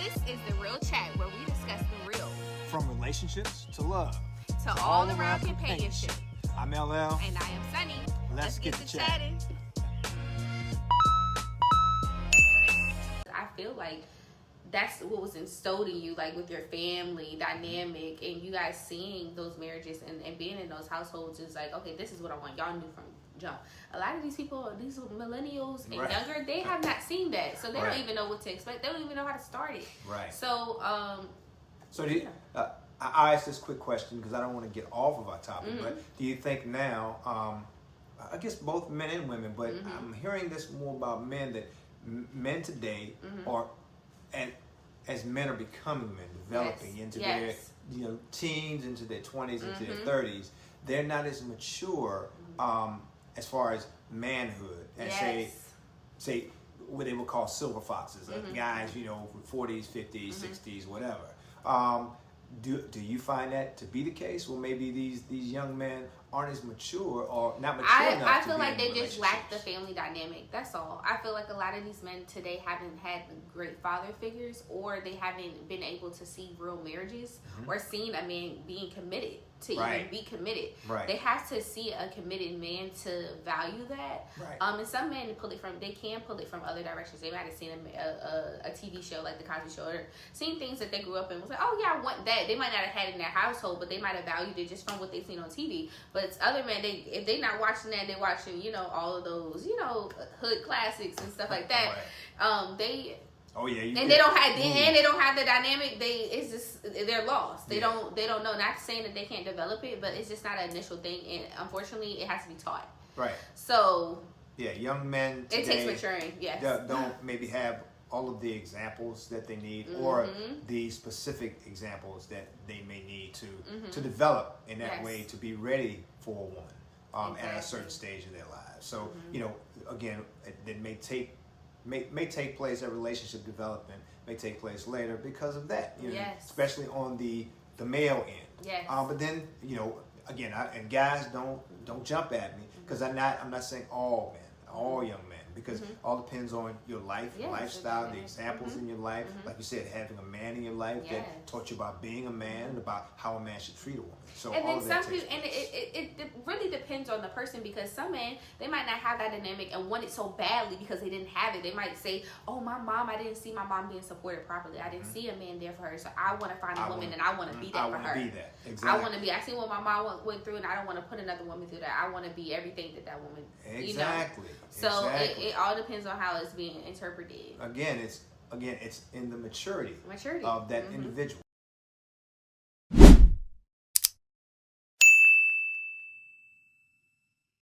This is The Real Chat, where we discuss the real. From relationships to love. To all around companionship. I'm LL. And I am Sunny. Let's get to chatting. I feel like that's what was instilled in you, like with your family dynamic and you guys seeing those marriages and being in those households is like, okay, this is what I want. Y'all knew from jump. A lot of these people, these millennials and younger, they have not seen that. So they don't even know what to expect. They don't even know how to start it. Right. So, I asked this quick question because I don't want to get off of our topic, but do you think now, I guess both men and women, but I'm hearing this more about men, that men today are, and as men are becoming men, developing into their teens, into their 20s, into their 30s, they're not as mature as far as manhood as say what they would call silver foxes, guys, with 40s, 50s, 60s, whatever. Do you find that to be the case? Well, maybe these young men aren't as mature or not mature enough. I feel like they just lack the family dynamic. That's all. I feel like a lot of these men today haven't had great father figures, or they haven't been able to see real marriages or seen a man being committed to even be committed. Right. They have to see a committed man to value that. Right. And some men they can pull it from other directions. They might have seen a TV show like The Cosby Show, or seen things that they grew up in, was like, oh yeah, I want that. They might not have had it in their household, but they might have valued it just from what they've seen on TV. But it's other men, if they're not watching that, they're watching, all of those, hood classics and stuff like that. Right. They don't have the dynamic. They're lost. They don't know. Not saying that they can't develop it, but it's just not an initial thing, and unfortunately, it has to be taught. Right. So young men today, it takes maturing. Yes. Don't maybe have all of the examples that they need, or the specific examples that they may need to develop in that way to be ready for a woman at a certain stage in their lives. So again, it may take place, that relationship development may take place later because of that, especially on the male end. Yes. But then, again, and guys, don't jump at me, because I'm not saying all men, all young men, because all depends on your lifestyle, the examples in your life. Like you said, having a man in your life that taught you about being a man and about how a man should treat a woman. So and then some people, and it really depends on the person, because some men, they might not have that dynamic and want it so badly because they didn't have it. They might say, oh, I didn't see my mom being supported properly. I didn't see a man there for her, so I want to find a woman and I want to be that for her. Be that. Exactly. I want to be. I see what my mom went through, and I don't want to put another woman through that. I want to be everything that woman. Exactly. So it all depends on how it's being interpreted. Again, it's in the maturity of that individual.